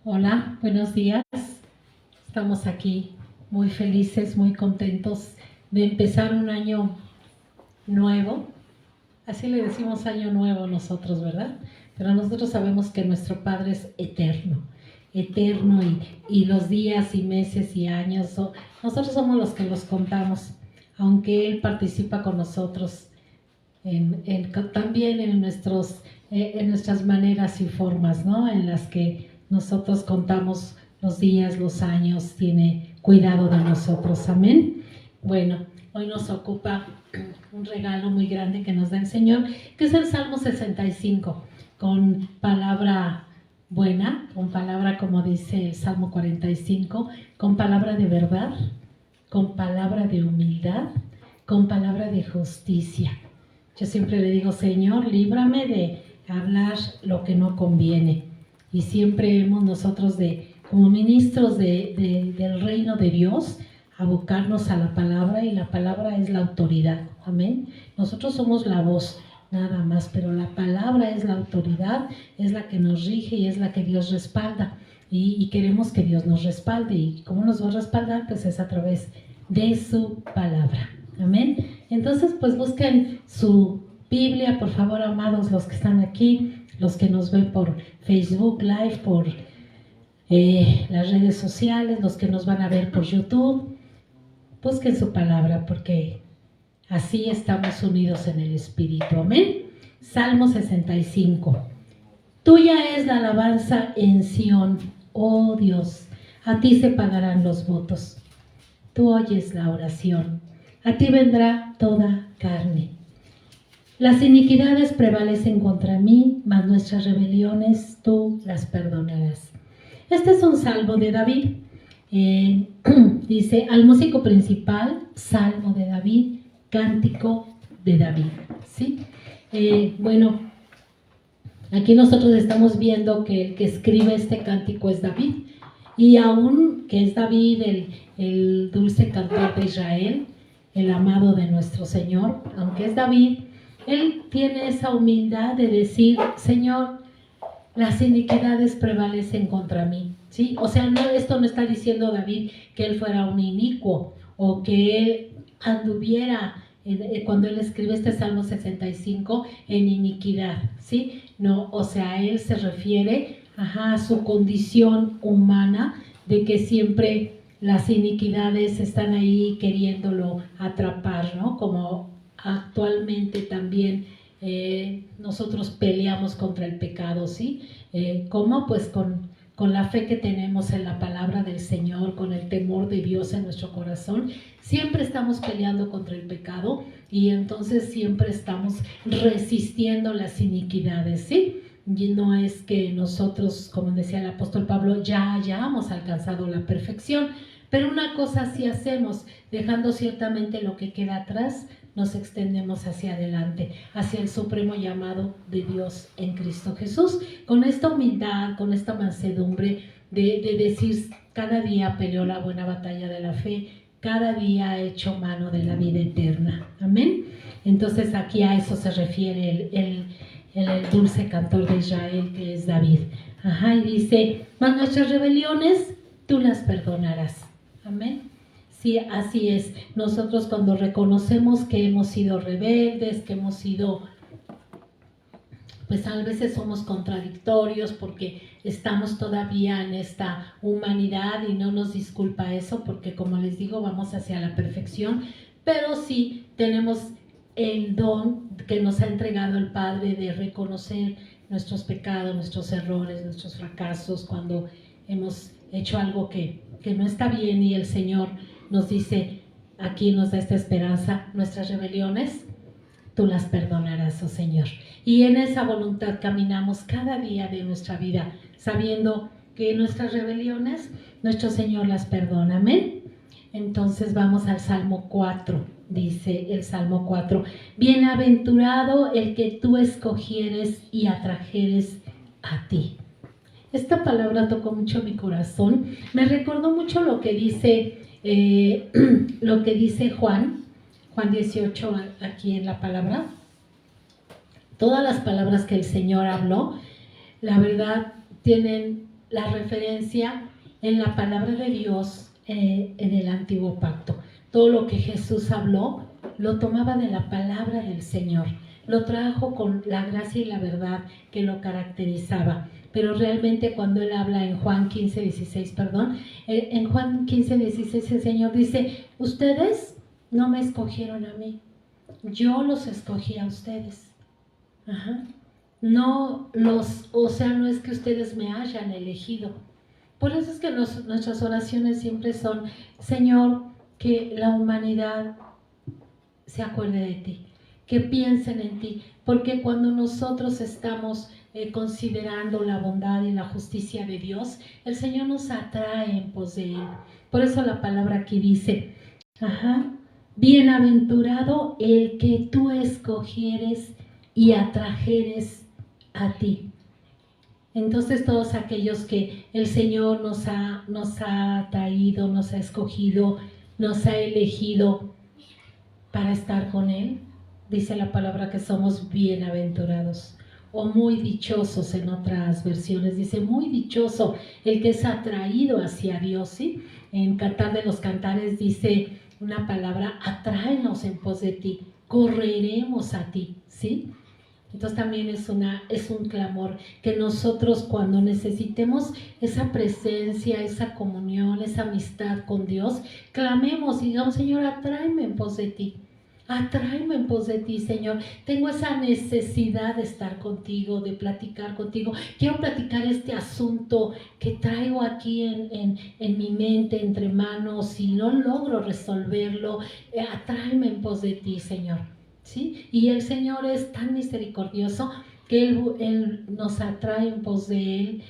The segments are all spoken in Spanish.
Hola, buenos días. Estamos aquí muy felices, muy contentos de empezar un año nuevo. Así le decimos año nuevo nosotros, ¿verdad? Pero nosotros sabemos que nuestro Padre es eterno, eterno y los días y meses y años, nosotros somos los que los contamos, aunque Él participa con nosotros también en nuestras maneras y formas, ¿no? En las que nosotros contamos los días, los años, tiene cuidado de nosotros. Amén. Bueno, hoy nos ocupa un regalo muy grande que nos da el Señor, que es el Salmo 65, con palabra buena, con palabra, como dice el Salmo 45, con palabra de verdad, con palabra de humildad, con palabra de justicia. Yo siempre le digo, Señor, líbrame de hablar lo que no conviene. Y siempre hemos nosotros, como ministros del reino de Dios, abocarnos a la palabra, y la palabra es la autoridad. Amén. Nosotros somos la voz, nada más, pero la palabra es la autoridad, es la que nos rige y es la que Dios respalda. Y queremos que Dios nos respalde. ¿Y cómo nos va a respaldar? Pues es a través de su palabra. Amén. Entonces, pues busquen su Biblia, por favor, amados, los que están aquí, los que nos ven por Facebook Live, por las redes sociales, los que nos van a ver por YouTube. Busquen su palabra, porque así estamos unidos en el Espíritu. Amén. Salmo 65. Tuya es la alabanza en Sión, oh Dios. A ti se pagarán los votos. Tú oyes la oración. A ti vendrá toda carne. Las iniquidades prevalecen contra mí, mas nuestras rebeliones tú las perdonarás. Este es un salmo de David. Dice, al músico principal, salmo de David, cántico de David. ¿Sí? Bueno, aquí nosotros estamos viendo que el que escribe este cántico es David. Y aún que es David, el dulce cantor de Israel, el amado de nuestro Señor, aunque es David, él tiene esa humildad de decir, Señor, las iniquidades prevalecen contra mí. ¿Sí? O sea, esto no está diciendo David que él fuera un inicuo o que él anduviera, cuando él escribe este Salmo 65, en iniquidad. ¿Sí? No, o sea, él se refiere a su condición humana, de que siempre las iniquidades están ahí queriéndolo atrapar, ¿no? Como actualmente también nosotros peleamos contra el pecado, ¿sí? ¿Cómo? Pues con la fe que tenemos en la palabra del Señor, con el temor de Dios en nuestro corazón, siempre estamos peleando contra el pecado, y entonces siempre estamos resistiendo las iniquidades, ¿sí? Y no es que nosotros, como decía el apóstol Pablo, ya hayamos alcanzado la perfección, pero una cosa sí hacemos, dejando ciertamente lo que queda atrás, nos extendemos hacia adelante, hacia el supremo llamado de Dios en Cristo Jesús, con esta humildad, con esta mansedumbre de decir, cada día peleó la buena batalla de la fe, cada día ha hecho mano de la vida eterna. Amén. Entonces aquí a eso se refiere el dulce cantor de Israel, que es David. Y dice, mas nuestras rebeliones tú las perdonarás. Amén. Sí, así es. Nosotros cuando reconocemos que hemos sido rebeldes, que hemos sido, pues a veces somos contradictorios porque estamos todavía en esta humanidad y no nos disculpa eso, porque como les digo, vamos hacia la perfección, pero sí tenemos el don que nos ha entregado el Padre de reconocer nuestros pecados, nuestros errores, nuestros fracasos, cuando hemos hecho algo que no está bien, y el Señor nos dice, aquí nos da esta esperanza, nuestras rebeliones tú las perdonarás, oh Señor. Y en esa voluntad caminamos cada día de nuestra vida, sabiendo que nuestras rebeliones nuestro Señor las perdona. Amén. Entonces vamos al Salmo 4, dice el Salmo 4, bienaventurado el que tú escogieres y atrajeres a ti. Esta palabra tocó mucho mi corazón, me recordó mucho lo que dice Juan 18 aquí en la palabra. Todas las palabras que el Señor habló, la verdad, tienen la referencia en la palabra de Dios en el Antiguo Pacto. Todo lo que Jesús habló lo tomaba de la palabra del Señor, lo trajo con la gracia y la verdad que lo caracterizaba. Pero realmente cuando Él habla en Juan 15:16, en Juan 15:16 el Señor dice: ustedes no me escogieron a mí, yo los escogí a ustedes. No es que ustedes me hayan elegido. Por eso es que nuestras oraciones siempre son: Señor, que la humanidad se acuerde de ti, que piensen en ti, porque cuando nosotros estamos considerando la bondad y la justicia de Dios, el Señor nos atrae en pos de Él. Por eso la palabra aquí dice: bienaventurado el que tú escogieres y atrajeres a ti. Entonces todos aquellos que el Señor nos ha traído, nos ha escogido, nos ha elegido para estar con Él, dice la palabra que somos bienaventurados o muy dichosos. En otras versiones dice muy dichoso el que es atraído hacia Dios, ¿sí? En Cantar de los Cantares dice una palabra: atráenos en pos de ti, correremos a ti, ¿sí? Entonces también es un clamor que nosotros, cuando necesitemos esa presencia, esa comunión, esa amistad con Dios, clamemos y digamos: Señor, atráeme en pos de ti. Atráeme en pos de ti, Señor. Tengo esa necesidad de estar contigo, de platicar contigo. Quiero platicar este asunto que traigo aquí en mi mente, entre manos, y no logro resolverlo. Atráeme en pos de ti, Señor. ¿Sí? Y el Señor es tan misericordioso que Él nos atrae en pos de Él.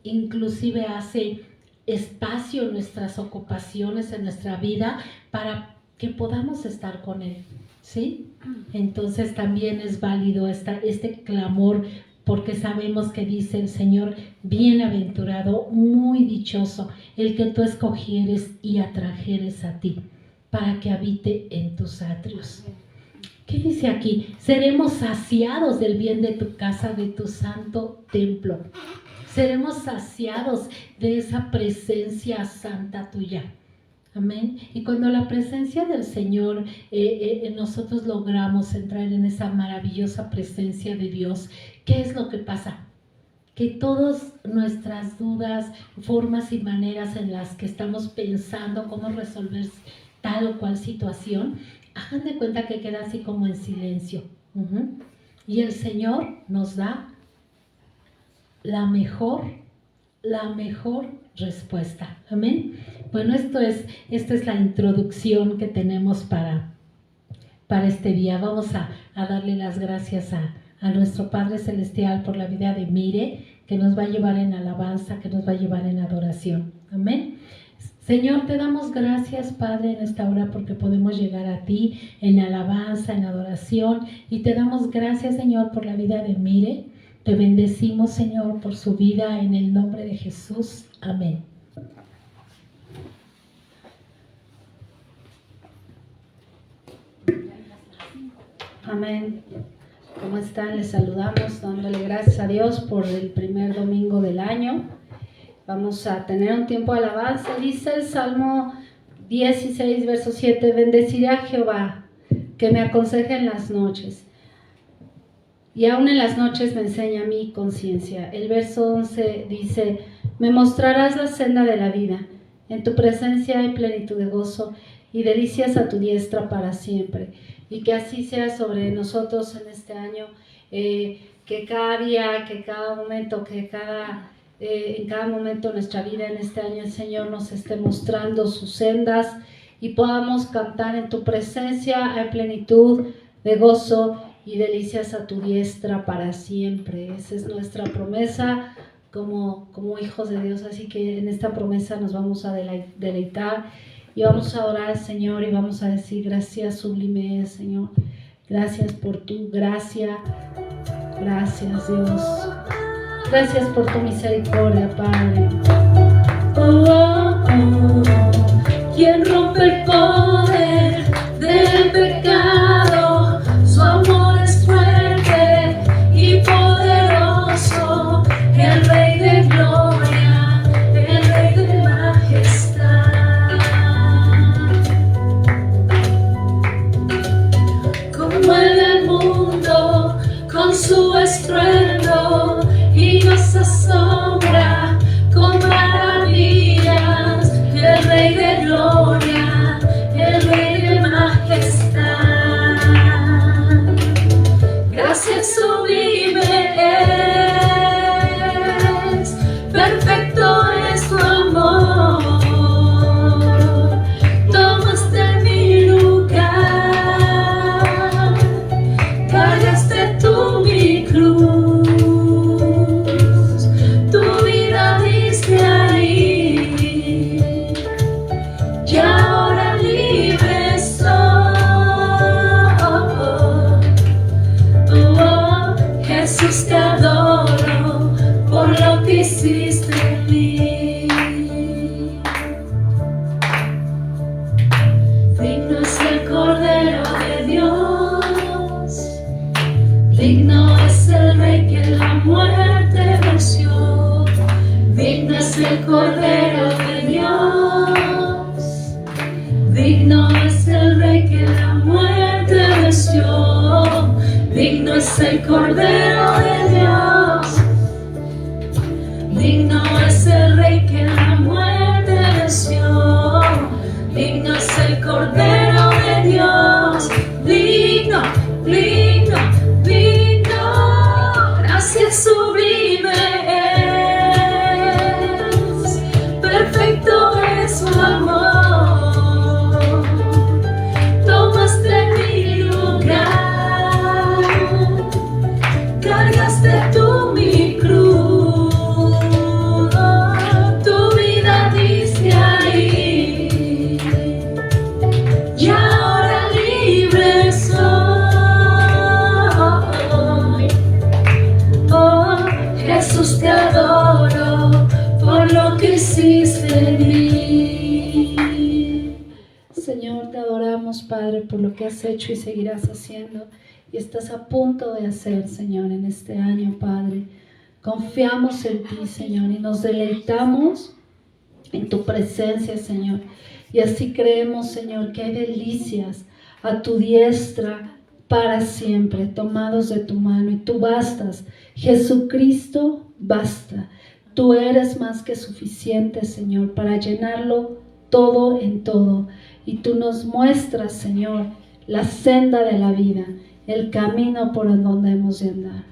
Inclusive hace espacio en nuestras ocupaciones, en nuestra vida, para que podamos estar con Él, ¿sí? Entonces también es válido este clamor, porque sabemos que dice el Señor: bienaventurado, muy dichoso, el que tú escogieres y atrajeres a ti, para que habite en tus atrios. ¿Qué dice aquí? Seremos saciados del bien de tu casa, de tu santo templo. Seremos saciados de esa presencia santa tuya. Amén. Y cuando la presencia del Señor, nosotros logramos entrar en esa maravillosa presencia de Dios, ¿qué es lo que pasa? Que todas nuestras dudas, formas y maneras en las que estamos pensando cómo resolver tal o cual situación, hagan de cuenta que queda así como en silencio. Y el Señor nos da la mejor respuesta. Amén. Bueno, esta es la introducción que tenemos para este día. Vamos a darle las gracias a nuestro Padre Celestial por la vida de Mire, que nos va a llevar en alabanza, que nos va a llevar en adoración. Amén. Señor, te damos gracias, Padre, en esta hora, porque podemos llegar a ti en alabanza, en adoración, y te damos gracias, Señor, por la vida de Mire. Te bendecimos, Señor, por su vida, en el nombre de Jesús. Amén. Amén. ¿Cómo están? Les saludamos dándole gracias a Dios por el primer domingo del año. Vamos a tener un tiempo de alabanza. Dice el Salmo 16, verso 7: bendeciré a Jehová, que me aconseja en las noches, y aún en las noches me enseña mi conciencia. El verso 11 dice: me mostrarás la senda de la vida, en tu presencia hay plenitud de gozo, y delicias a tu diestra para siempre. Y que así sea sobre nosotros en este año, que cada día, que cada momento, en cada momento de nuestra vida en este año, el Señor nos esté mostrando sus sendas y podamos cantar: en tu presencia hay plenitud de gozo y delicias a tu diestra para siempre. Esa es nuestra promesa como hijos de Dios. Así que en esta promesa nos vamos a deleitar y vamos a adorar al Señor y vamos a decir: gracias sublime, Señor. Gracias por tu gracia. Gracias, Dios. Gracias por tu misericordia, Padre. ¿Quién rompe el poder del pecado? Su amor es fuerte y poderoso. El Rey de gloria es el Cordero de Dios, digno es el Rey que la muerte venció, digno es el Cordero de Dios, digno es el Rey que la muerte venció, digno es el Cordero de Dios, digno, digno, digno, gracias sublime es, perfecto es su amor, tomaste mi lugar, cargaste tú mi cruz, tu vida diste ahí, y ahora libre soy. Oh, Jesús, te adoro por lo que hiciste en mí. Señor, te adoramos, Padre, por lo que has hecho y seguirás haciendo y estás a punto de hacer, Señor, en este año, Padre. Confiamos en ti, Señor, y nos deleitamos en tu presencia, Señor. Y así creemos, Señor, que hay delicias a tu diestra para siempre, tomados de tu mano, y tú bastas. Jesucristo, basta. Tú eres más que suficiente, Señor, para llenarlo todo en todo. Y tú nos muestras, Señor, la senda de la vida, el camino por donde hemos de andar.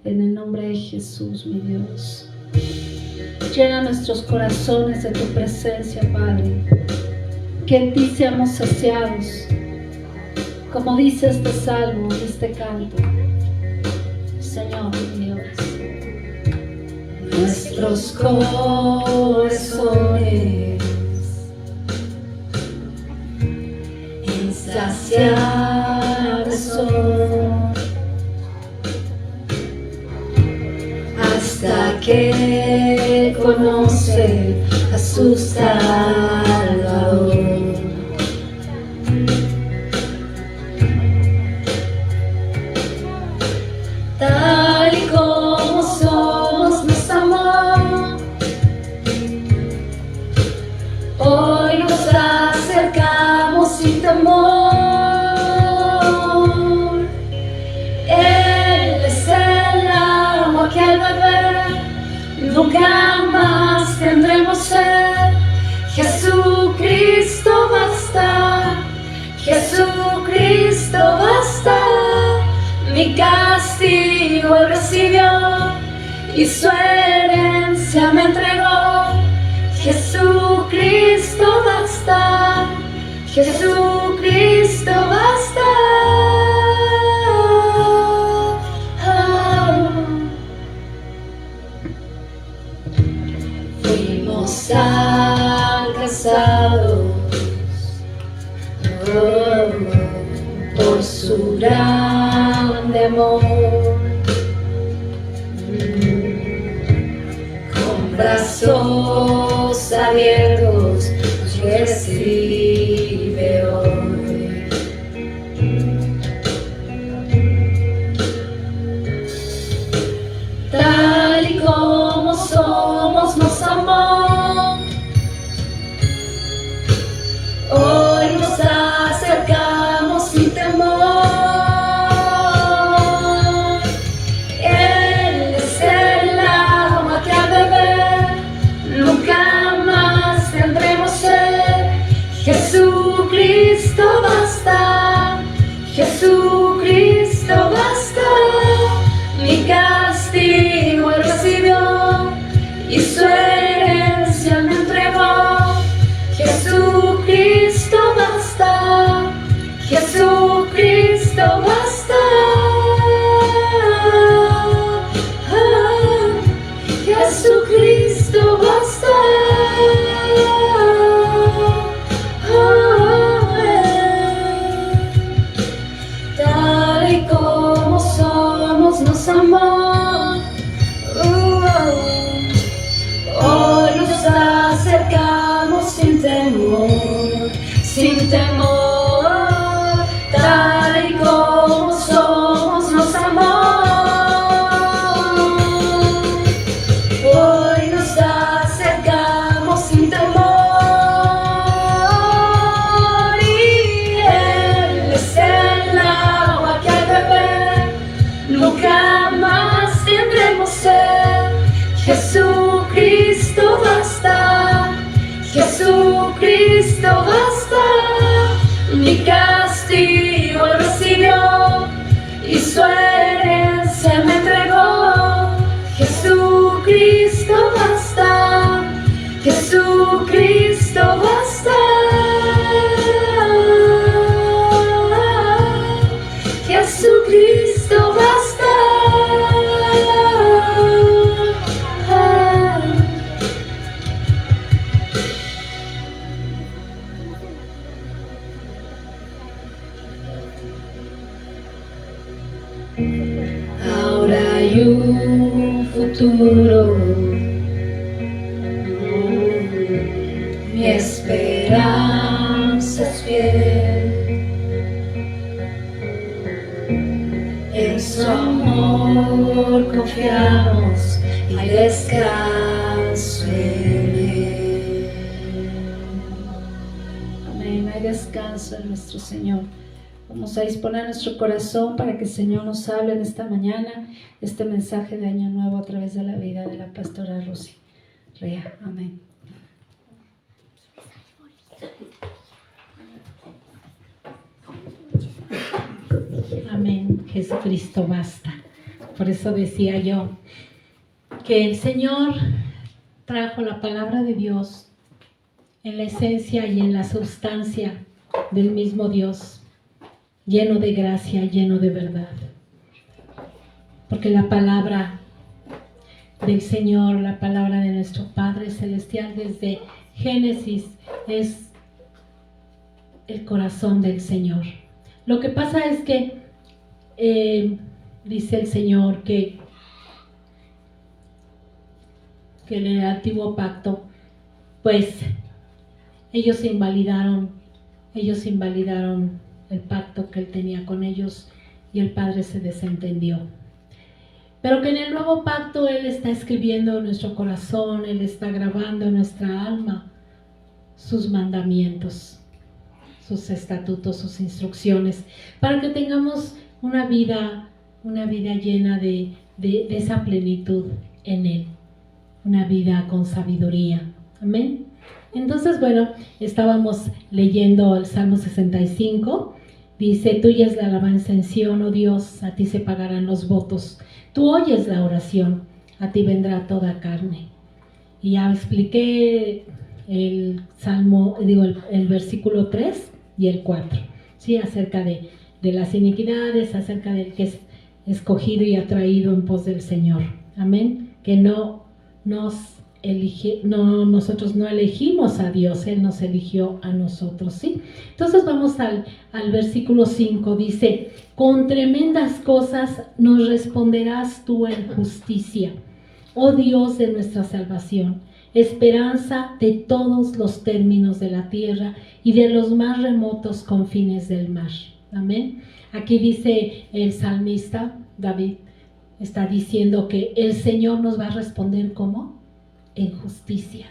En el nombre de Jesús, mi Dios. Llena nuestros corazones de tu presencia, Padre. Que en ti seamos saciados, como dice este salmo, este canto. Señor, mi Dios. Nuestros corazones insaciables son, hasta que conoce a su Salvador. Tal y como somos, nos amó. Hoy nos acercamos sin temor. Él es el agua que al beber nunca más tendremos sed. Jesucristo basta, Jesucristo basta. Mi castigo él recibió y su herencia me entregó. Jesucristo basta, Jesucristo basta. Fuimos alcanzados por su grande amor, con brazos abiertos nos recibe hoy. Tal y como somos, nos amó. Hoy nos acercamos sin temor. Él es el agua que a beber nunca más tendremos sed. Jesucristo basta, Jesucristo basta. Mi castigo él recibió y su herencia me entregó. Jesucristo basta, Jesucristo basta. Jesucristo basta. Tal y como somos, nos amó. Hoy nos acercamos sin temor, sin temor. Tal y como somos, nos amó. Hoy nos acercamos Jesucristo basta, mi castigo recibió y su herencia me entregó. Jesucristo basta, Jesucristo basta, Jesucristo basta. Ahora hay un futuro, mi esperanza es fiel, en su amor confiamos, hay descanso en él. Amén, hay descanso en nuestro Señor. Vamos a disponer nuestro corazón para que el Señor nos hable en esta mañana, este mensaje de Año Nuevo a través de la vida de la pastora Rosy Rea. Amén. Amén. Jesucristo basta. Por eso decía yo que el Señor trajo la palabra de Dios en la esencia y en la sustancia del mismo Dios, lleno de gracia, lleno de verdad. Porque la palabra del Señor, la palabra de nuestro Padre Celestial desde Génesis es el corazón del Señor. Lo que pasa es que dice el Señor que en el antiguo pacto, pues ellos invalidaron el pacto que Él tenía con ellos y el Padre se desentendió. Pero que en el nuevo pacto Él está escribiendo en nuestro corazón, Él está grabando en nuestra alma sus mandamientos, sus estatutos, sus instrucciones, para que tengamos una vida llena de esa plenitud en Él, una vida con sabiduría. Amén. Entonces, bueno, estábamos leyendo el Salmo 65, dice: tuya es la alabanza en Sión, oh Dios, a ti se pagarán los votos, tú oyes la oración, a ti vendrá toda carne. Y ya expliqué el versículo 3 y el 4, ¿sí? Acerca de las iniquidades, acerca del que es escogido y atraído en pos del Señor. Amén. Que nosotros no elegimos a Dios, Él nos eligió a nosotros, ¿sí? Entonces vamos al versículo 5, dice: con tremendas cosas nos responderás tú en justicia, oh Dios de nuestra salvación, esperanza de todos los términos de la tierra y de los más remotos confines del mar. Amén. Aquí dice el salmista David, está diciendo que el Señor nos va a responder ¿cómo? En justicia.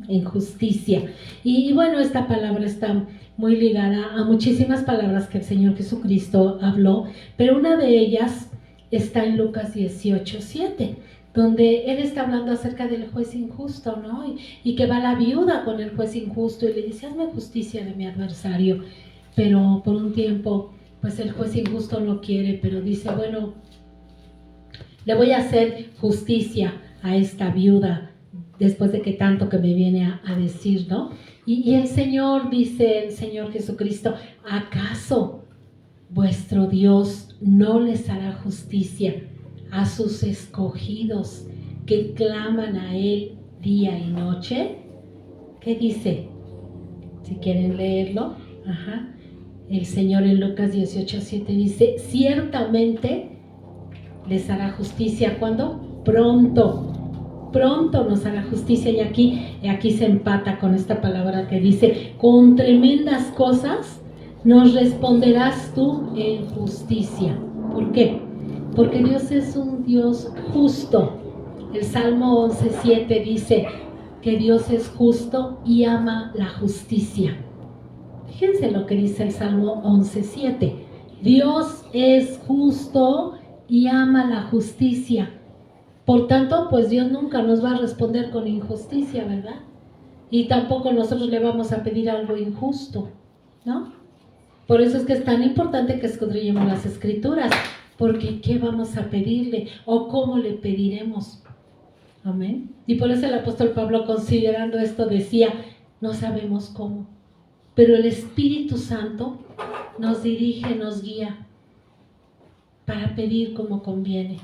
En justicia. Y bueno, esta palabra está muy ligada a muchísimas palabras que el Señor Jesucristo habló, pero una de ellas está en Lucas 18:7, donde Él está hablando acerca del juez injusto, ¿no? Y que va la viuda con el juez injusto y le dice: hazme justicia de mi adversario. Pero por un tiempo, pues el juez injusto no quiere, pero dice: bueno, le voy a hacer justicia a esta viuda después de que tanto que me viene a decir, ¿no? Y el Señor, dice el Señor Jesucristo: ¿acaso vuestro Dios no les hará justicia a sus escogidos que claman a Él día y noche? ¿Qué dice? Si quieren leerlo. El Señor en Lucas 18:7 dice: ciertamente les hará justicia. ¿Cuándo? Pronto nos hará justicia. Y aquí se empata con esta palabra que dice: con tremendas cosas nos responderás tú en justicia. ¿Por qué? Porque Dios es un Dios justo. El Salmo 11:7 dice que Dios es justo y ama la justicia. Fíjense lo que dice el Salmo 11:7. Dios es justo y ama la justicia. Por tanto, pues Dios nunca nos va a responder con injusticia, ¿verdad? y tampoco nosotros le vamos a pedir algo injusto, ¿no? Por eso es que es tan importante que escudriñemos las Escrituras, porque ¿qué vamos a pedirle o cómo le pediremos? Amén. Y por eso el apóstol Pablo, considerando esto, decía, no sabemos cómo, pero el Espíritu Santo nos dirige, nos guía para pedir como conviene,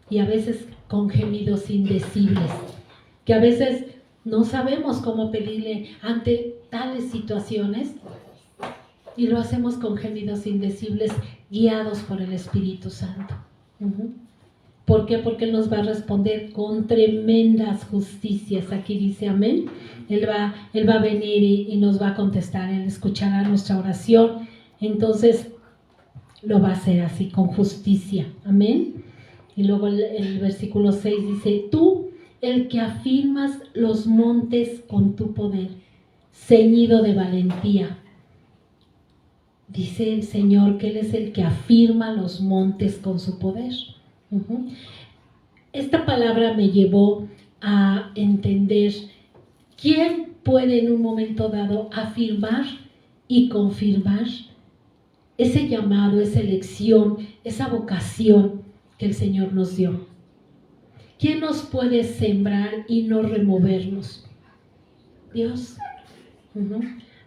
y a veces con gemidos indecibles, que a veces no sabemos cómo pedirle ante tales situaciones, y lo hacemos con gemidos indecibles, guiados por el Espíritu Santo. ¿Por qué? Porque Él nos va a responder con tremendas justicias. Aquí dice amén. Él va a venir y nos va a contestar. Él escuchará nuestra oración. Entonces lo va a hacer así, con justicia. Amén. Y luego el versículo 6 dice, tú, el que afirmas los montes con tu poder, ceñido de valentía. Dice el Señor que Él es el que afirma los montes con su poder. Esta palabra me llevó a entender quién puede en un momento dado afirmar y confirmar ese llamado, esa elección, esa vocación que el Señor nos dio. ¿Quién nos puede sembrar y no removernos? Dios.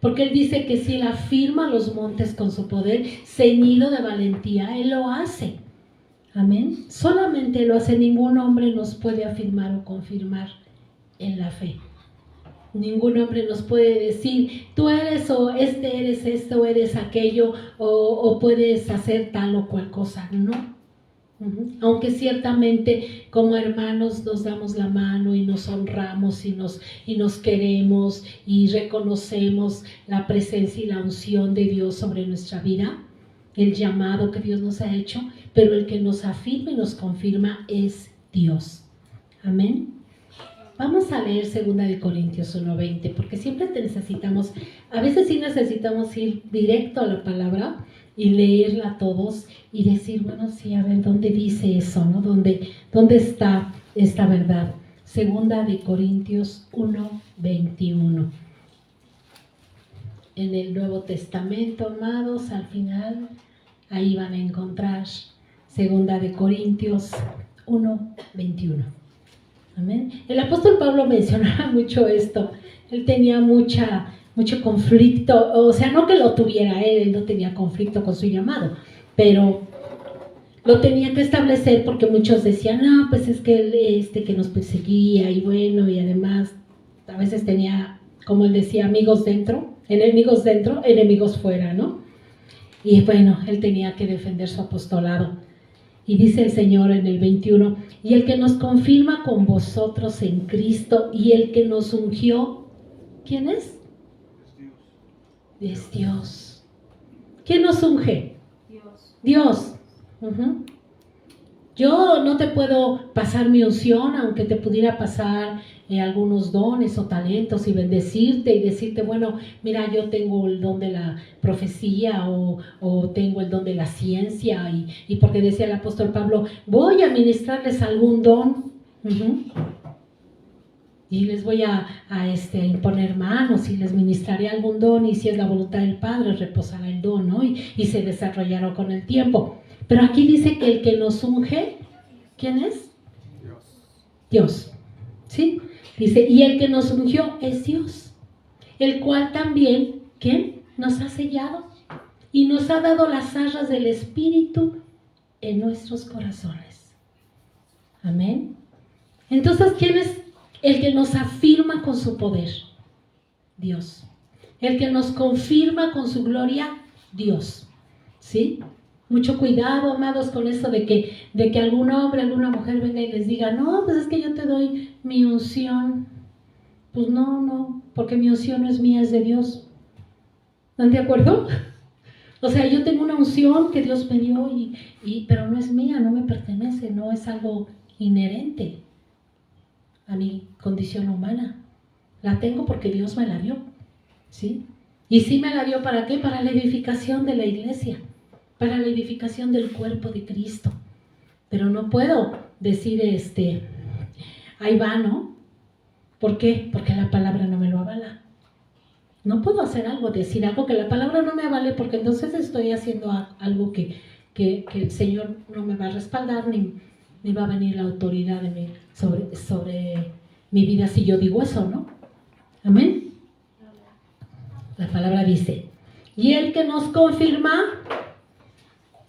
Porque Él dice que si Él afirma los montes con su poder, ceñido de valentía, Él lo hace. Amén. Solamente lo hace. Ningún hombre nos puede afirmar o confirmar en la fe. Ningún hombre nos puede decir, tú eres o eres esto, o eres aquello, o puedes hacer tal o cual cosa. No. Aunque ciertamente como hermanos nos damos la mano y nos honramos y nos queremos y reconocemos la presencia y la unción de Dios sobre nuestra vida, el llamado que Dios nos ha hecho, pero el que nos afirma y nos confirma es Dios. Amén. Vamos a leer 2 Corintios 1:20, porque siempre necesitamos, a veces sí necesitamos ir directo a la palabra y leerla todos y decir, bueno, sí, a ver, ¿dónde dice eso, no? ¿Dónde está esta verdad? 2 Corintios 1:21. En el Nuevo Testamento, amados, al final, ahí van a encontrar 2 Corintios 1:21. Amén. El apóstol Pablo mencionaba mucho esto. Él tenía mucho conflicto, o sea, no que lo tuviera él no tenía conflicto con su llamado, pero lo tenía que establecer porque muchos decían, no, pues es que él que nos perseguía y bueno, y además a veces tenía, como él decía, amigos dentro, enemigos fuera, ¿no? Y bueno, él tenía que defender su apostolado. Y dice el Señor en el 21, y el que nos confirma con vosotros en Cristo y el que nos ungió, ¿quién es? Es Dios. ¿Quién nos unge? Dios. Yo no te puedo pasar mi unción, aunque te pudiera pasar algunos dones o talentos y bendecirte y decirte, bueno, mira, yo tengo el don de la profecía o tengo el don de la ciencia y porque decía el apóstol Pablo, voy a ministrarles algún don y les voy a imponer manos y les ministraré algún don y si es la voluntad del Padre reposará el don, ¿no? Y se desarrollará con el tiempo. Pero aquí dice que el que nos unge, ¿quién es? Dios. ¿Sí? Dice, y el que nos ungió es Dios, el cual también, ¿quién? Nos ha sellado y nos ha dado las arras del Espíritu en nuestros corazones. Amén. Entonces, ¿quién es el que nos afirma con su poder? Dios. El que nos confirma con su gloria, Dios. ¿Sí? Mucho cuidado, amados, con eso de que algún hombre, alguna mujer venga y les diga, no, pues es que yo te doy mi unción. Pues no, porque mi unción no es mía, es de Dios. ¿Están de acuerdo? O sea, yo tengo una unción que Dios me dio, pero no es mía, no me pertenece, no es algo inherente a mi condición humana. La tengo porque Dios me la dio, ¿sí? Y sí me la dio, ¿para qué? Para la edificación de la iglesia, para la edificación del cuerpo de Cristo. Pero no puedo decir, ahí va, ¿no? ¿Por qué? Porque la palabra no me lo avala. No puedo hacer algo, decir algo que la palabra no me vale, porque entonces estoy haciendo algo que el Señor no me va a respaldar, ni va a venir la autoridad de mí sobre mi vida si yo digo eso, ¿no? Amén. La palabra dice, y el que nos confirma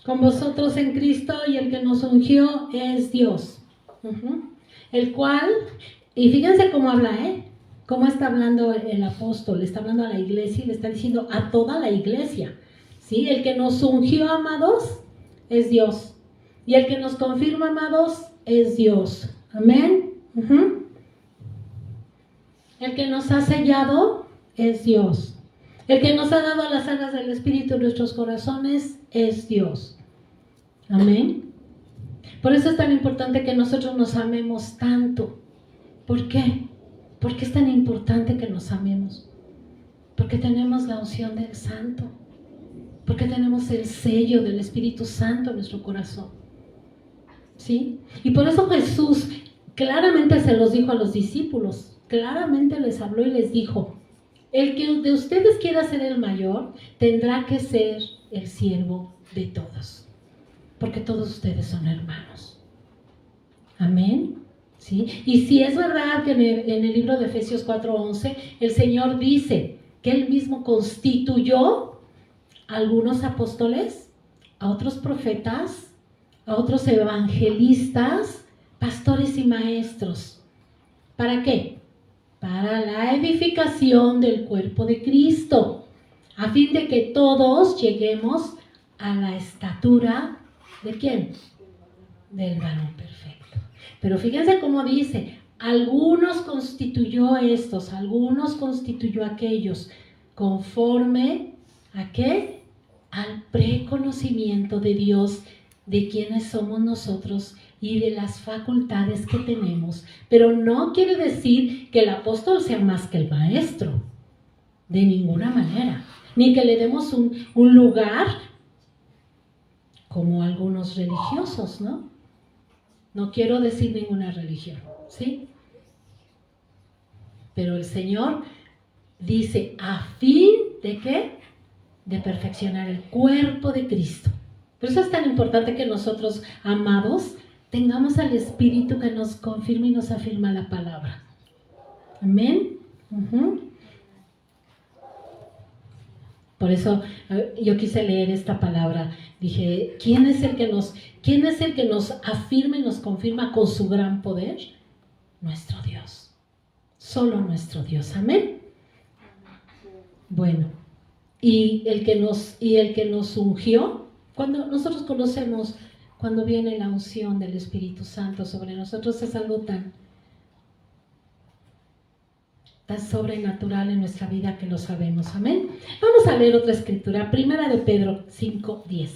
con vosotros en Cristo y el que nos ungió es Dios. El cual, y fíjense cómo habla, cómo está hablando el apóstol, le está hablando a la iglesia y le está diciendo a toda la iglesia, ¿sí? El que nos ungió, amados, es Dios. Y el que nos confirma, amados, es Dios. Amén. El que nos ha sellado es Dios. El que nos ha dado las alas del Espíritu en nuestros corazones es Dios. Amén. Por eso es tan importante que nosotros nos amemos tanto. ¿Por qué? ¿Por qué es tan importante que nos amemos? Porque tenemos la unción del Santo. Porque tenemos el sello del Espíritu Santo en nuestro corazón. ¿Sí? Y por eso Jesús claramente se los dijo a los discípulos. Claramente les habló y les dijo, el que de ustedes quiera ser el mayor, tendrá que ser el siervo de todos. Porque todos ustedes son hermanos. Amén. ¿Sí? Y si es verdad que en el libro de Efesios 4:11, el Señor dice que Él mismo constituyó a algunos apóstoles, a otros profetas, a otros evangelistas, pastores y maestros. ¿Para qué? Para la edificación del cuerpo de Cristo, a fin de que todos lleguemos a la estatura ¿de quién? Del varón perfecto. Pero fíjense cómo dice, algunos constituyó estos, algunos constituyó aquellos, conforme ¿a qué? Al preconocimiento de Dios, de quiénes somos nosotros y de las facultades que tenemos. Pero no quiere decir que el apóstol sea más que el maestro, de ninguna manera, ni que le demos un lugar como algunos religiosos, ¿no? No quiero decir ninguna religión, ¿sí? Pero el Señor dice, ¿a fin de qué? De perfeccionar el cuerpo de Cristo. Por eso es tan importante que nosotros, amados, tengamos al Espíritu que nos confirma y nos afirma la palabra. Amén. Por eso yo quise leer esta palabra. Dije, ¿quién es el que nos afirma y nos confirma con su gran poder? Nuestro Dios. Solo nuestro Dios. Amén. Bueno, y el que nos ungió, cuando nosotros conocemos, cuando viene la unción del Espíritu Santo sobre nosotros, es algo tan sobrenatural en nuestra vida que lo sabemos. Amén. Vamos a leer otra escritura, Primera de Pedro 5:10.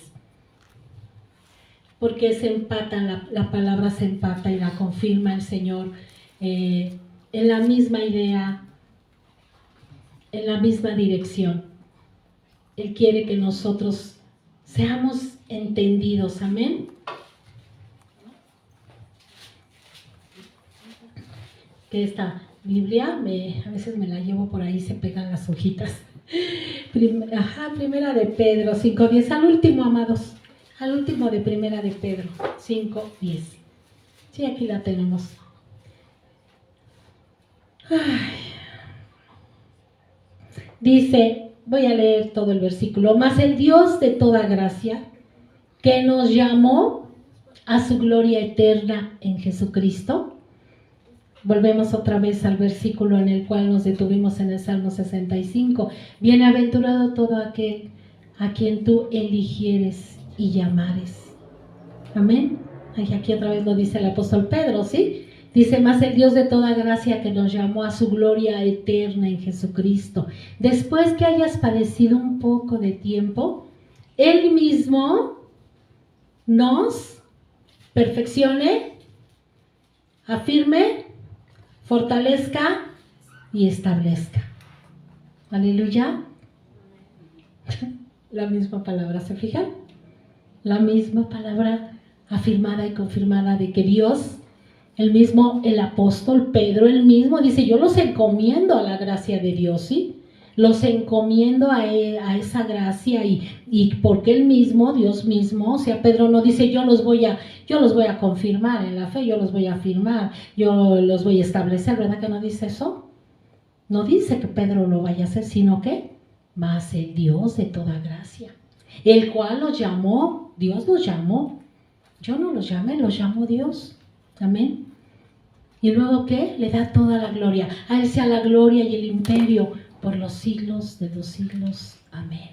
Porque se empatan, la palabra se empata y la confirma el Señor en la misma idea, en la misma dirección. Él quiere que nosotros seamos entendidos. Amén. Que esta Biblia, a veces me la llevo por ahí, se pegan las hojitas. Primera de Pedro 5:10, al último, amados, al último de Primera de Pedro 5:10. Sí, aquí la tenemos. Dice, voy a leer todo el versículo, mas el Dios de toda gracia, que nos llamó a su gloria eterna en Jesucristo. Volvemos otra vez al versículo en el cual nos detuvimos en el Salmo 65. Bienaventurado todo aquel a quien tú eligieres y llamares. Amén. Aquí otra vez lo dice el apóstol Pedro, ¿sí? Dice, mas el Dios de toda gracia que nos llamó a su gloria eterna en Jesucristo. Después que hayas padecido un poco de tiempo, Él mismo nos perfeccione, afirme, fortalezca y establezca. Aleluya. La misma palabra, ¿se fijan? La misma palabra afirmada y confirmada de que Dios, el mismo, el apóstol Pedro, el mismo dice, yo los encomiendo a la gracia de Dios, ¿sí? los encomiendo a esa gracia y porque Él mismo, Dios mismo, o sea, Pedro no dice yo los voy a confirmar en la fe, yo los voy a afirmar, yo los voy a establecer, ¿verdad que no dice eso? No dice que Pedro lo vaya a hacer, sino que más el Dios de toda gracia, el cual los llamó, Dios los llamó, yo no los llamé, los llamó Dios, amén. Y luego ¿qué? Le da toda la gloria, a Él sea la gloria y el imperio por los siglos de los siglos, amén,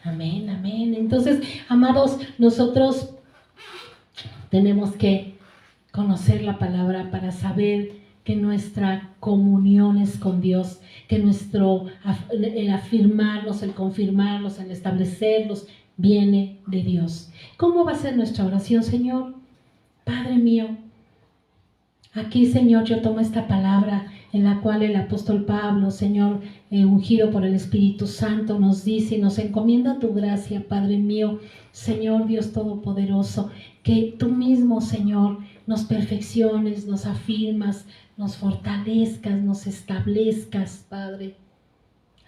amén, amén. Entonces, amados, nosotros tenemos que conocer la palabra para saber que nuestra comunión es con Dios, que el afirmarnos, el confirmarnos, el establecerlos, viene de Dios. ¿Cómo va a ser nuestra oración, Señor? Padre mío, aquí, Señor, yo tomo esta palabra en la cual el apóstol Pablo, Señor, ungido por el Espíritu Santo, nos dice y nos encomienda tu gracia, Padre mío, Señor Dios Todopoderoso, que tú mismo, Señor, nos perfecciones, nos afirmas, nos fortalezcas, nos establezcas, Padre.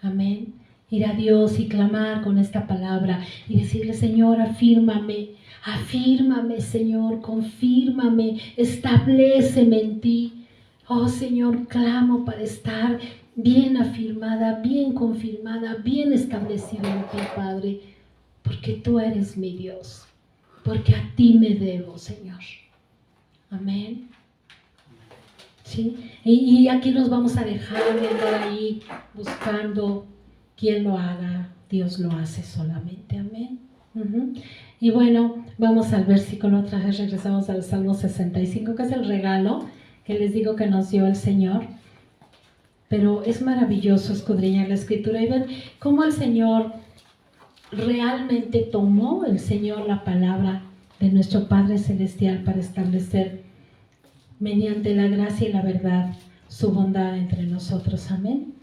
Amén. Ir a Dios y clamar con esta palabra y decirle, Señor, afírmame, Señor, confírmame, establéceme en ti. Oh, Señor, clamo para estar bien afirmada, bien confirmada, bien establecida en ti, Padre, porque tú eres mi Dios, porque a ti me debo, Señor. Amén. ¿Sí? Y aquí nos vamos a dejar de andar ahí buscando quién lo haga. Dios lo hace solamente. Amén. Y bueno, vamos al versículo, otra vez regresamos al Salmo 65, que es el regalo que les digo que nos dio el Señor. Pero es maravilloso escudriñar la Escritura y ver cómo el Señor realmente tomó el Señor la palabra de nuestro Padre Celestial para establecer mediante la gracia y la verdad su bondad entre nosotros. Amén.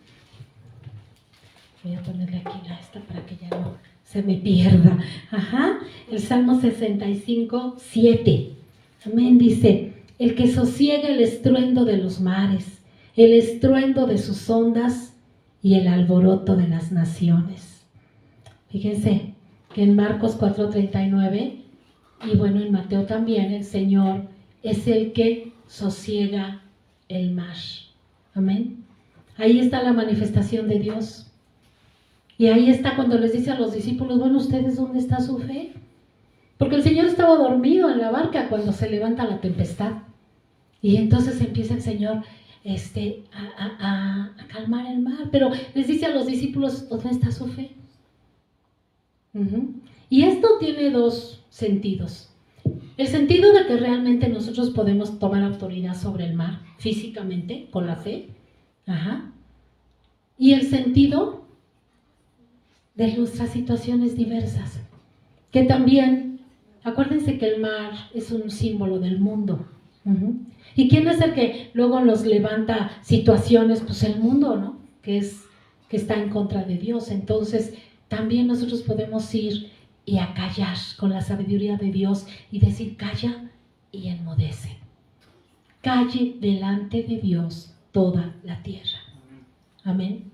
Voy a ponerle aquí esta para que ya no se me pierda. El Salmo 65, 7. Amén. Dice, el que sosiega el estruendo de los mares, el estruendo de sus ondas y el alboroto de las naciones. Fíjense que en Marcos 4:39 y bueno, en Mateo también, el Señor es el que sosiega el mar. Amén. Ahí está la manifestación de Dios. Y ahí está cuando les dice a los discípulos, bueno, ¿ustedes dónde está su fe? Porque el Señor estaba dormido en la barca cuando se levanta la tempestad. Y entonces empieza el Señor a calmar el mar. Pero les dice a los discípulos, ¿dónde está su fe? Y esto tiene dos sentidos. El sentido de que realmente nosotros podemos tomar autoridad sobre el mar físicamente, con la fe. Y el sentido de nuestras situaciones diversas. Que también, acuérdense que el mar es un símbolo del mundo. ¿Y quién es el que luego nos levanta situaciones? Pues el mundo, ¿no? Que está en contra de Dios. Entonces, también nosotros podemos ir y acallar con la sabiduría de Dios y decir, calla y enmudece. Calle delante de Dios toda la tierra. Amén.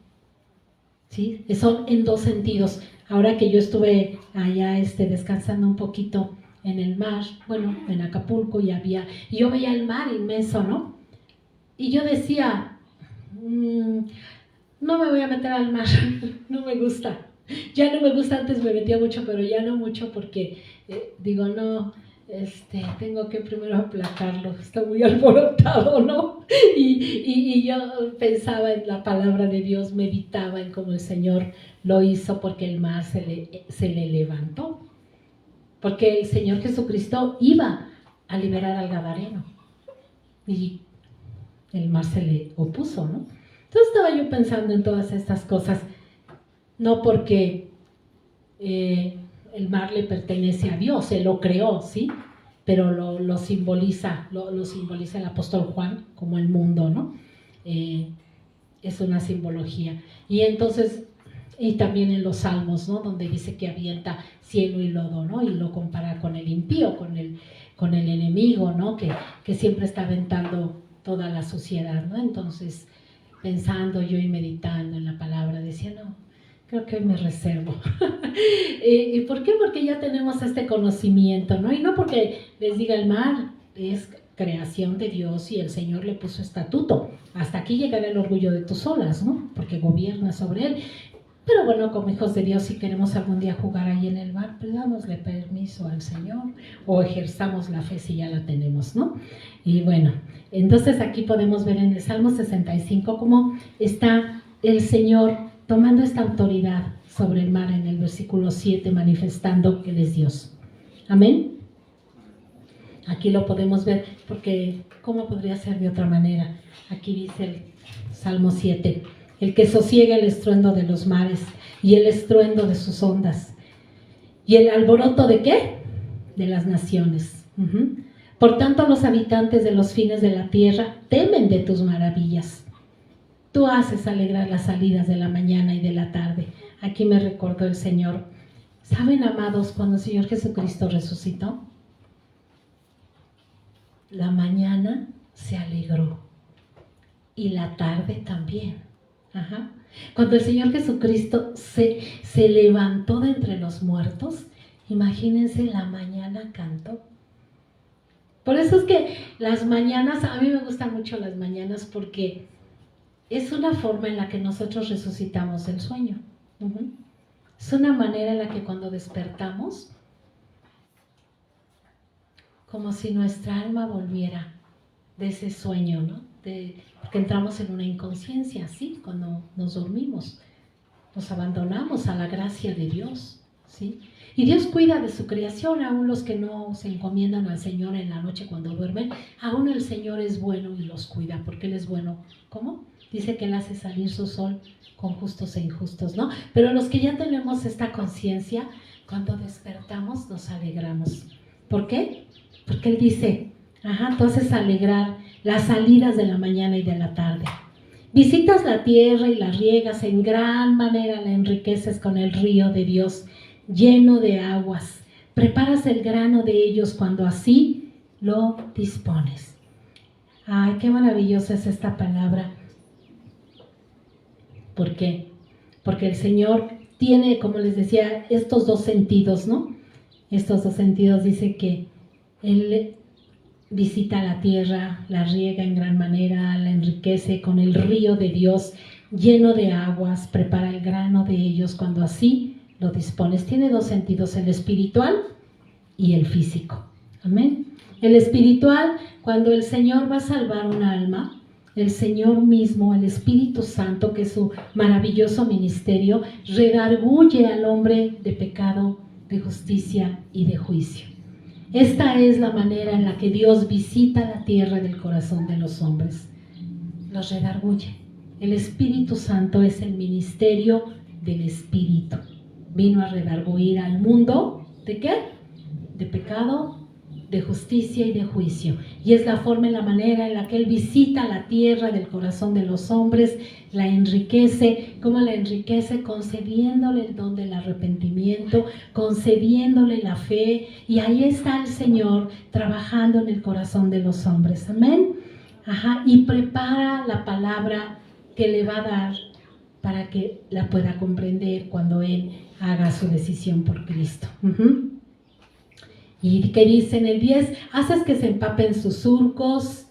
¿Sí? Son en dos sentidos. Ahora que yo estuve allá descansando un poquito en el mar, bueno, en Acapulco, y yo veía el mar inmenso, ¿no? Y yo decía, no me voy a meter al mar, no me gusta. Ya no me gusta, antes me metía mucho, pero ya no mucho porque digo, no, tengo que primero aplacarlo, está muy alborotado, ¿no? Y yo pensaba en la palabra de Dios, meditaba en cómo el Señor lo hizo porque el mar se le levantó. Porque el Señor Jesucristo iba a liberar al Gadareno y el mar se le opuso, ¿no? Entonces estaba yo pensando en todas estas cosas, no porque el mar le pertenece a Dios, Él lo creó, ¿sí? Pero lo simboliza el apóstol Juan como el mundo, ¿no? Es una simbología. Y entonces, y también en los Salmos, ¿no? Donde dice que avienta cielo y lodo, ¿no? Y lo compara con el impío, con el enemigo, ¿no? Que siempre está aventando toda la suciedad, ¿no? Entonces, pensando yo y meditando en la palabra, decía, no, creo que hoy me reservo. ¿Y por qué? Porque ya tenemos este conocimiento, ¿no? Y no porque les diga el mar, es creación de Dios y el Señor le puso estatuto. Hasta aquí llegará el orgullo de tus olas, ¿no? Porque gobierna sobre él. Pero bueno, como hijos de Dios, si queremos algún día jugar ahí en el mar, pues dámosle permiso al Señor o ejerzamos la fe si ya la tenemos, ¿no? Y bueno, entonces aquí podemos ver en el Salmo 65 cómo está el Señor tomando esta autoridad sobre el mar en el versículo 7, manifestando que Él es Dios. Amén. Aquí lo podemos ver porque ¿cómo podría ser de otra manera? Aquí dice el Salmo 7, el que sosiega el estruendo de los mares y el estruendo de sus ondas. ¿Y el alboroto de qué? De las naciones. Por tanto, los habitantes de los fines de la tierra temen de tus maravillas. Tú haces alegrar las salidas de la mañana y de la tarde. Aquí me recordó el Señor. ¿Saben, amados, cuando el Señor Jesucristo resucitó? La mañana se alegró y la tarde también. Cuando el Señor Jesucristo se levantó de entre los muertos, imagínense, la mañana cantó. Por eso es que las mañanas, a mí me gustan mucho las mañanas porque es una forma en la que nosotros resucitamos el sueño. Es una manera en la que cuando despertamos, como si nuestra alma volviera de ese sueño, ¿no? Porque entramos en una inconsciencia, ¿sí? Cuando nos dormimos, nos abandonamos a la gracia de Dios, ¿sí? Y Dios cuida de su creación, aún los que no se encomiendan al Señor en la noche cuando duermen, aún el Señor es bueno y los cuida, porque Él es bueno. ¿Cómo? Dice que Él hace salir su sol con justos e injustos, ¿no? Pero los que ya tenemos esta conciencia, cuando despertamos nos alegramos. ¿Por qué? Porque Él dice, tú haces alegrar las salidas de la mañana y de la tarde. Visitas la tierra y la riegas, en gran manera la enriqueces con el río de Dios, lleno de aguas. Preparas el grano de ellos cuando así lo dispones. Ay, qué maravillosa es esta palabra. ¿Por qué? Porque el Señor tiene, como les decía, estos dos sentidos, ¿no? Estos dos sentidos, dice que Él visita la tierra, la riega en gran manera, la enriquece con el río de Dios, lleno de aguas, prepara el grano de ellos cuando así lo dispones. Tiene dos sentidos, el espiritual y el físico. Amén. El espiritual, cuando el Señor va a salvar un alma, el Señor mismo, el Espíritu Santo, que es su maravilloso ministerio, redarguye al hombre de pecado, de justicia y de juicio. Esta es la manera en la que Dios visita la tierra del corazón de los hombres. Los redarguye. El Espíritu Santo es el ministerio del Espíritu. Vino a redarguir al mundo, ¿de qué? De pecado, de justicia y de juicio. Y es la forma y la manera en la que Él visita la tierra del corazón de los hombres, la enriquece. ¿Cómo la enriquece? Concediéndole el don del arrepentimiento, concediéndole la fe. Y ahí está el Señor trabajando en el corazón de los hombres. Amén. Y prepara la palabra que le va a dar para que la pueda comprender cuando Él haga su decisión por Cristo. Y que dice en el 10, haces que se empapen sus surcos,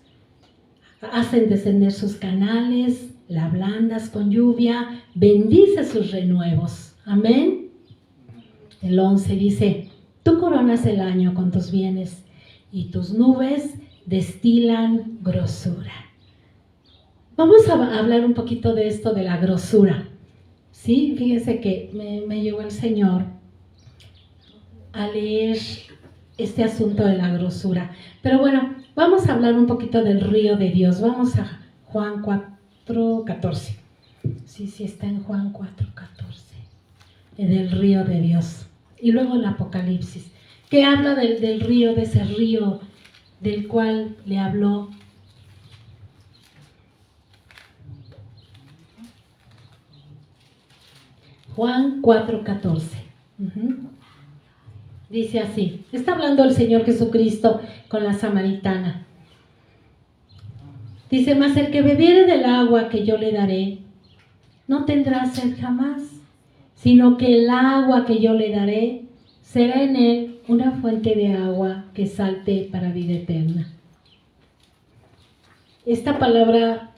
hacen descender sus canales, la ablandas con lluvia, bendice sus renuevos. Amén. El 11 dice, tú coronas el año con tus bienes y tus nubes destilan grosura. Vamos a hablar un poquito de esto de la grosura. Sí, fíjense que me llevó el Señor a leer este asunto de la grosura. Pero bueno, vamos a hablar un poquito del río de Dios. Vamos a Juan 4:14. Sí, está en Juan 4:14. Del río de Dios. Y luego el Apocalipsis, que habla del río, de ese río del cual le habló Juan 4:14. Dice así, está hablando el Señor Jesucristo con la samaritana. Dice, mas el que bebiere del agua que yo le daré, no tendrá sed jamás, sino que el agua que yo le daré será en él una fuente de agua que salte para vida eterna. Esta palabra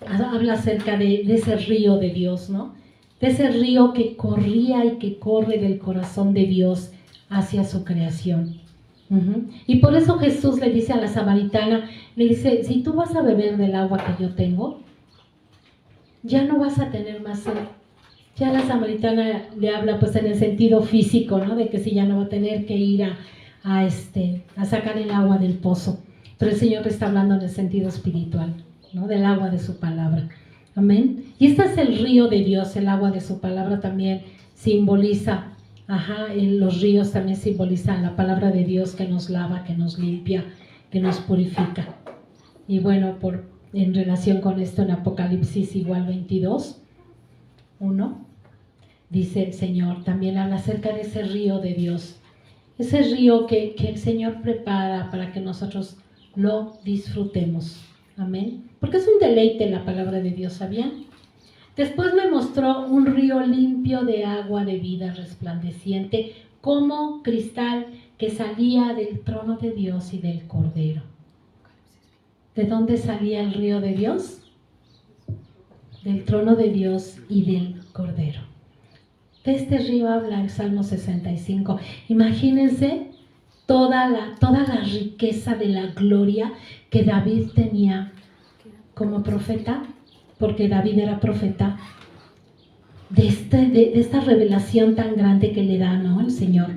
habla acerca de ese río de Dios, ¿no? De ese río que corría y que corre del corazón de Dios hacia su creación. Y por eso Jesús le dice a la samaritana, le dice, si tú vas a beber del agua que yo tengo, ya no vas a tener más sed. Ya la samaritana le habla pues en el sentido físico, ¿no? De que si ya no va a tener que ir a sacar el agua del pozo. Pero el Señor está hablando en el sentido espiritual, ¿no? Del agua de su palabra. Amén. Y este es el río de Dios, el agua de su palabra también simboliza, los ríos también simbolizan la palabra de Dios que nos lava, que nos limpia, que nos purifica. Y bueno, en relación con esto en Apocalipsis igual 22:1, dice el Señor, también habla acerca de ese río de Dios, ese río que el Señor prepara para que nosotros lo disfrutemos. Amén. Porque es un deleite la palabra de Dios, ¿sabían? Después me mostró un río limpio de agua de vida resplandeciente como cristal que salía del trono de Dios y del Cordero. ¿De dónde salía el río de Dios? Del trono de Dios y del Cordero. De este río habla el Salmo 65. Imagínense toda la riqueza de la gloria que David tenía como profeta, porque David era profeta, de esta revelación tan grande que le da, ¿no? El Señor.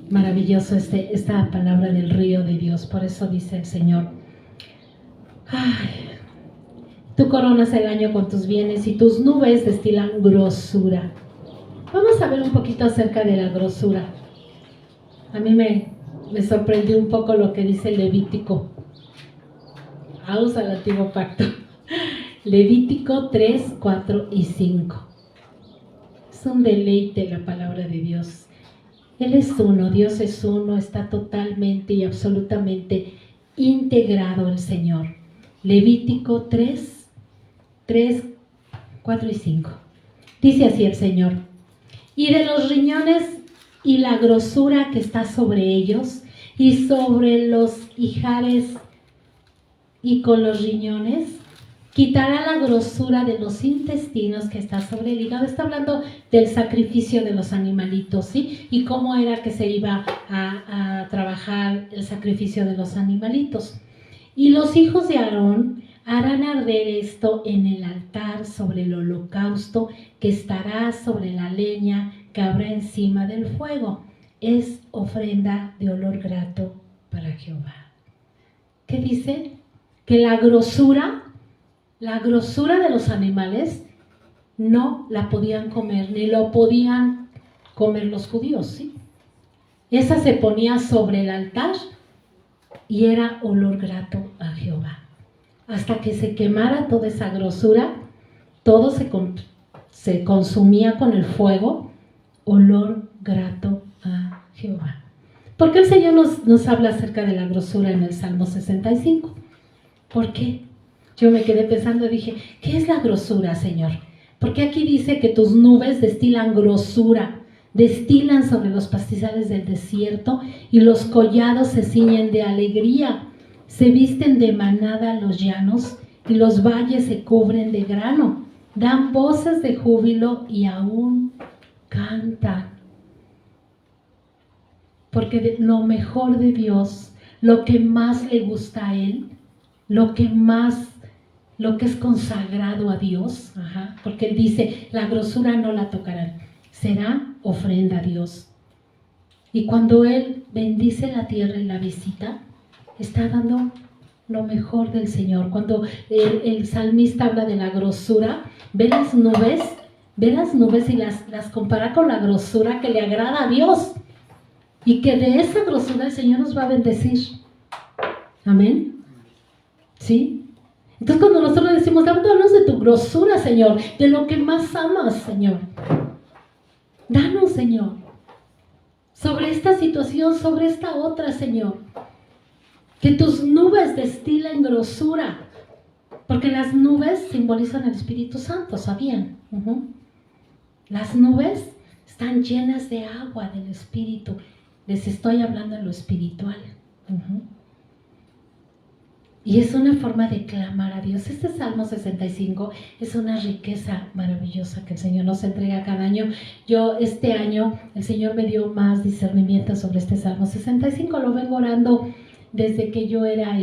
Maravilloso esta palabra del río de Dios. Por eso dice el Señor, tú coronas el año con tus bienes y tus nubes destilan grosura. Vamos a ver un poquito acerca de la grosura. A mí me sorprendió un poco lo que dice Levítico. Vamos al Antiguo Pacto. Levítico 3, 4 y 5. Es un deleite la palabra de Dios. Él es uno, Dios es uno, está totalmente y absolutamente integrado el Señor. Levítico 3, 4 y 5. Dice así el Señor: y de los riñones y la grosura que está sobre ellos, y sobre los ijares y con los riñones, quitará la grosura de los intestinos que está sobre el hígado. Está hablando del sacrificio de los animalitos, ¿sí? Y cómo era que se iba a trabajar el sacrificio de los animalitos. Y los hijos de Aarón harán arder esto en el altar sobre el holocausto que estará sobre la leña que habrá encima del fuego. Es ofrenda de olor grato para Jehová. ¿Qué dice? Que la grosura de los animales no la podían comer, ni lo podían comer los judíos, ¿sí? Esa se ponía sobre el altar y era olor grato a Jehová. Hasta que se quemara toda esa grosura, todo se consumía con el fuego, olor grato a Jehová. ¿Por qué el Señor nos habla acerca de la grosura en el Salmo 65? ¿Por qué? Yo me quedé pensando y dije, ¿qué es la grosura, Señor? Porque aquí dice que tus nubes destilan grosura, destilan sobre los pastizales del desierto y los collados se ciñen de alegría. Se visten de manada los llanos y los valles se cubren de grano. Dan voces de júbilo y aún cantan. Porque lo mejor de Dios, lo que más le gusta a Él, lo que es consagrado a Dios, porque Él dice, la grosura no la tocarán, será ofrenda a Dios. Y cuando Él bendice la tierra y la visita, está dando lo mejor del Señor. Cuando el salmista habla de la grosura, ve las nubes y las compara con la grosura que le agrada a Dios. Y que de esa grosura el Señor nos va a bendecir. Amén. ¿Sí? Entonces cuando nosotros decimos, danos de tu grosura, Señor, de lo que más amas, Señor. Danos, Señor. Sobre esta situación, sobre esta otra, Señor. Que tus nubes destilen grosura, porque las nubes simbolizan el Espíritu Santo, ¿sabían? Las nubes están llenas de agua del Espíritu. Les estoy hablando en lo espiritual. Y es una forma de clamar a Dios. Este Salmo 65 es una riqueza maravillosa que el Señor nos entrega cada año. Yo este año, el Señor me dio más discernimiento sobre este Salmo 65. Lo vengo orando desde que yo era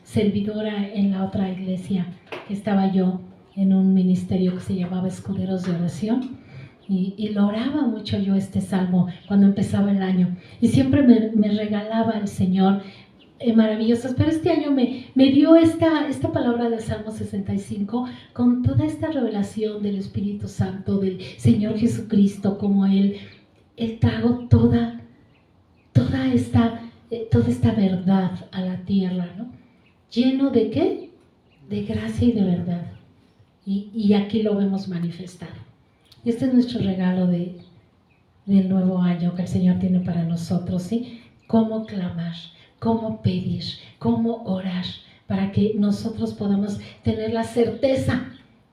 servidora en la otra iglesia. Estaba yo en un ministerio que se llamaba Escuderos de Oración. Y lo oraba mucho yo este Salmo cuando empezaba el año. Y siempre me regalaba el Señor maravillosas, pero este año me dio esta palabra del Salmo 65 con toda esta revelación del Espíritu Santo, del Señor Jesucristo, como Él trajo toda esta verdad a la tierra, ¿no? ¿Lleno de qué? De gracia y de verdad. Y aquí lo vemos manifestado. Este es nuestro regalo del nuevo año que el Señor tiene para nosotros, ¿sí? Cómo clamar, cómo pedir, cómo orar, para que nosotros podamos tener la certeza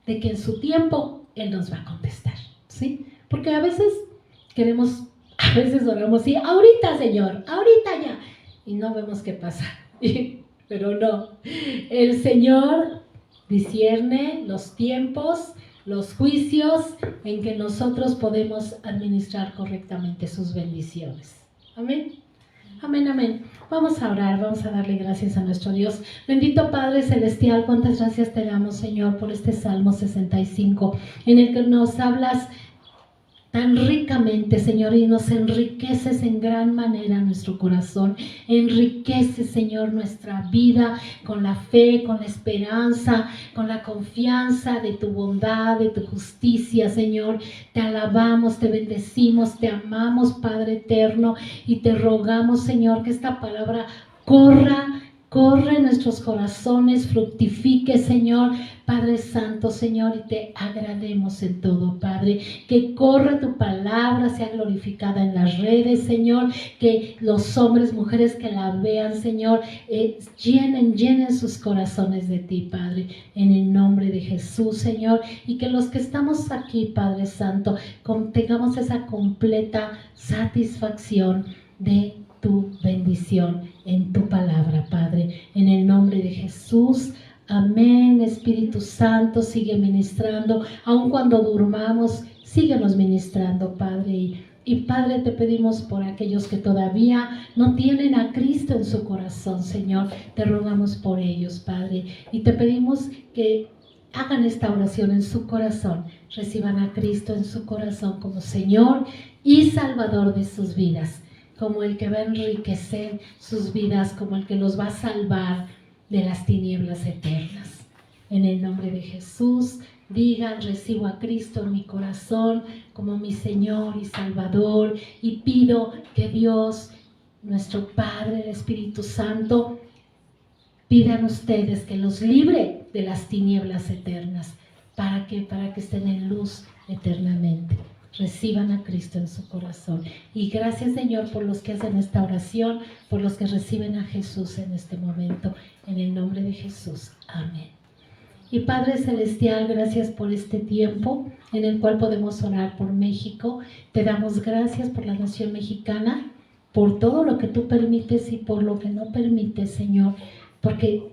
de que en su tiempo Él nos va a contestar, ¿sí? Porque a veces oramos, sí, ahorita Señor, ahorita ya, y no vemos qué pasa, pero no, el Señor discierne los tiempos, los juicios en que nosotros podemos administrar correctamente sus bendiciones. Amén. Amén, amén. Vamos a orar, vamos a darle gracias a nuestro Dios. Bendito Padre Celestial, cuántas gracias te damos, Señor, por este Salmo 65, en el que nos hablas tan ricamente, Señor, y nos enriqueces en gran manera nuestro corazón. Enriqueces, Señor, nuestra vida con la fe, con la esperanza, con la confianza de tu bondad, de tu justicia, Señor. Te alabamos, te bendecimos, te amamos, Padre eterno, y te rogamos, Señor, que esta palabra corra en nuestros corazones, fructifique, Señor, Padre Santo, Señor, y te agrademos en todo, Padre. Que corra tu palabra, sea glorificada en las redes, Señor. Que los hombres, mujeres que la vean, Señor, llenen sus corazones de ti, Padre, en el nombre de Jesús, Señor. Y que los que estamos aquí, Padre Santo, tengamos esa completa satisfacción de tu bendición en tu palabra, Padre, en el nombre de Jesús. Amén. Espíritu Santo, sigue ministrando, aun cuando durmamos, síguenos ministrando, Padre. Y Padre, te pedimos por aquellos que todavía no tienen a Cristo en su corazón, Señor, te rogamos por ellos, Padre, y te pedimos que hagan esta oración en su corazón, reciban a Cristo en su corazón como Señor y Salvador de sus vidas, como el que va a enriquecer sus vidas, como el que los va a salvar de las tinieblas eternas. En el nombre de Jesús, digan: recibo a Cristo en mi corazón como mi Señor y Salvador, y pido que Dios, nuestro Padre, el Espíritu Santo, pidan ustedes que los libre de las tinieblas eternas. ¿Para qué? Para que estén en luz eternamente. Reciban a Cristo en su corazón. Y gracias, Señor, por los que hacen esta oración, por los que reciben a Jesús en este momento, en el nombre de Jesús. Amén. Y Padre Celestial, gracias por este tiempo en el cual podemos orar por México. Te damos gracias por la nación mexicana, por todo lo que tú permites y por lo que no permites, Señor, porque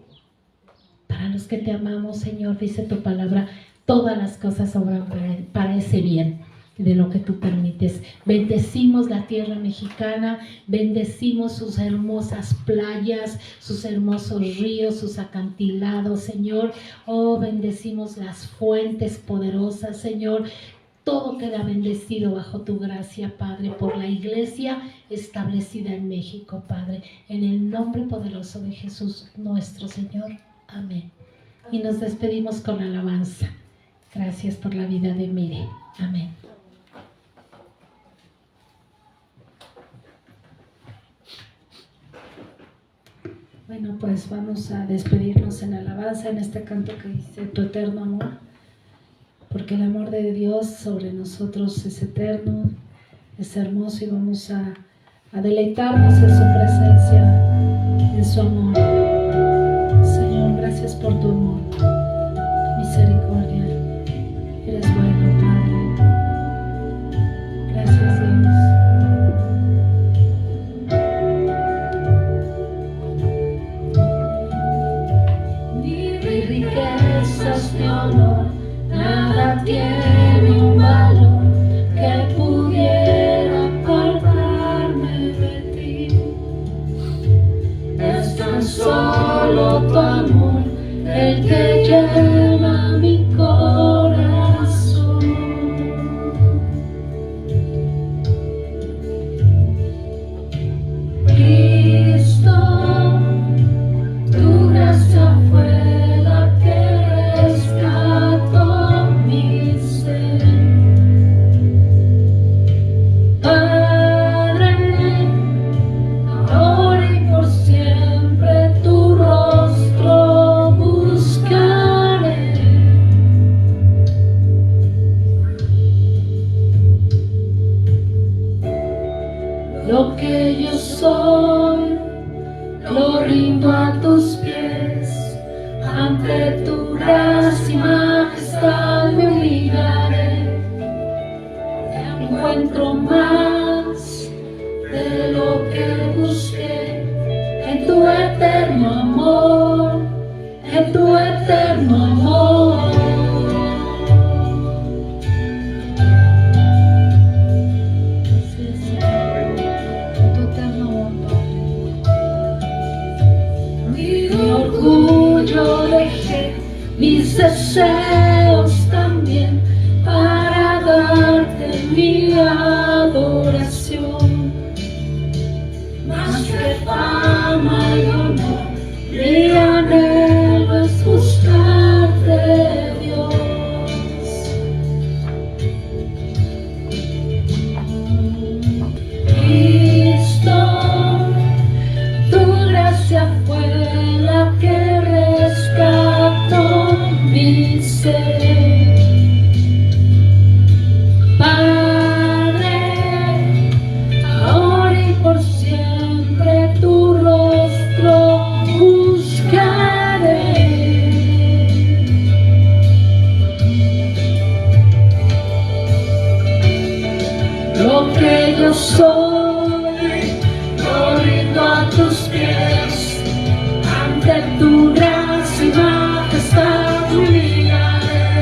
para los que te amamos, Señor, dice tu palabra, todas las cosas obran para ese bien de lo que tú permites. Bendecimos la tierra mexicana, bendecimos sus hermosas playas, sus hermosos ríos, sus acantilados, Señor. Oh, bendecimos las fuentes poderosas, Señor. Todo queda bendecido bajo tu gracia, Padre, por la iglesia establecida en México, Padre, en el nombre poderoso de Jesús nuestro Señor. Amén. Y nos despedimos con alabanza. Gracias por la vida de Mire. Amén. Bueno, pues vamos a despedirnos en alabanza en este canto que dice: tu eterno amor, porque el amor de Dios sobre nosotros es eterno, es hermoso, y vamos a deleitarnos en su presencia, de su amor. Señor, gracias por tu amor, misericordia. Eres bueno, Padre. Gracias, Dios. Ni riquezas ni honor, nada tiene un valor que pudiera apartarme de ti. Es tan solo tu amor el que llena mi corazón. Cristo, tu gracia fue la que rescató mi ser. Padre, ahora y por siempre tu rostro buscaré. Lo que yo soy, lo rindo a tus pies. Ante tu gracia y majestad me humillaré. Encuentro más de lo que busqué en tu eterno amor, en tu eterno amor. Sí, Señor, en tu eterno amor, Padre. Mi orgullo dejé, mis deseos también, para darte mi adoración. Más que fama y honor, mi anhelo es buscarte, Dios. Cristo, tu gracia fue la que rescató mi ser. Padre, ahora y por siempre tu rostro buscaré. Lo que yo soy, lo rindo a tus pies. Ante tu gracia y majestad me humillaré.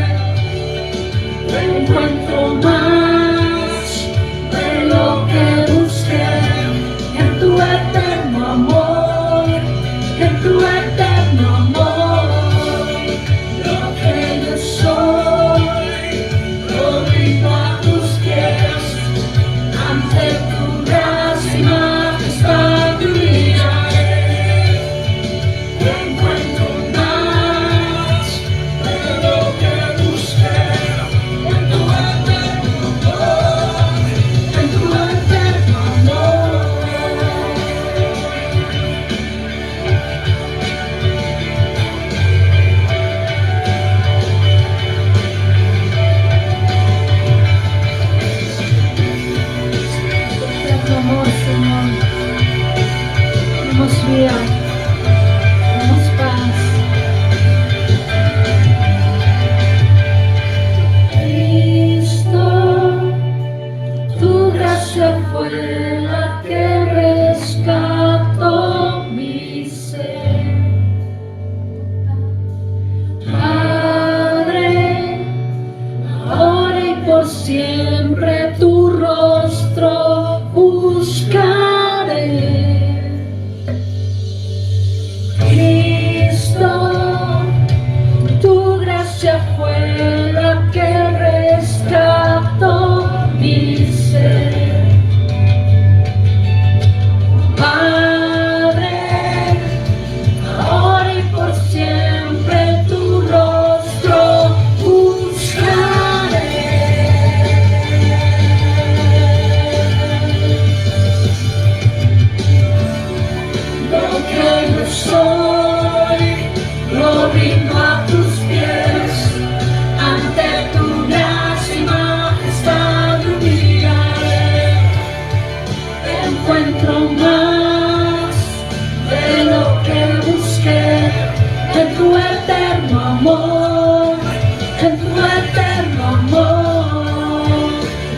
en tu eterno amor.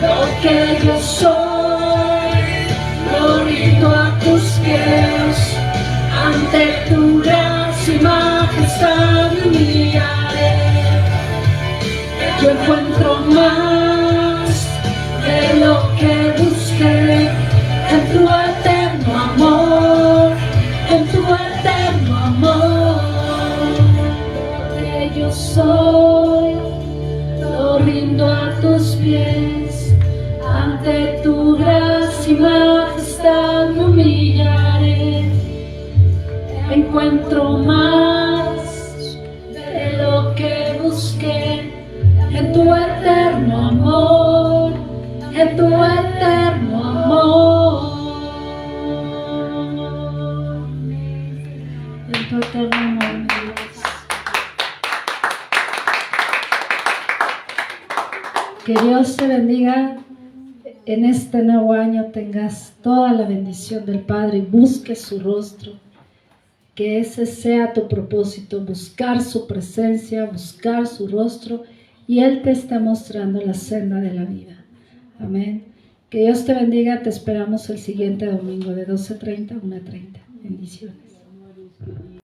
Lo que yo soy, lo rindo a tus pies, ante tu gracia y majestad me humillaré. Yo encuentro más de lo que busqué en tu eterno amor, en tu eterno amor. Lo que yo soy, lo rindo a tus pies, ante tu gracia y majestad me humillaré. Encuentro más de lo que busqué en tu eterno amor, en tu eterno amor, en tu eterno amor, mi Dios. Que Dios te bendiga. En este nuevo año tengas toda la bendición del Padre y busques su rostro. Que ese sea tu propósito, buscar su presencia, buscar su rostro, y Él te está mostrando la senda de la vida. Amén. Que Dios te bendiga. Te esperamos el siguiente domingo de 12:30 a 1:30. Bendiciones.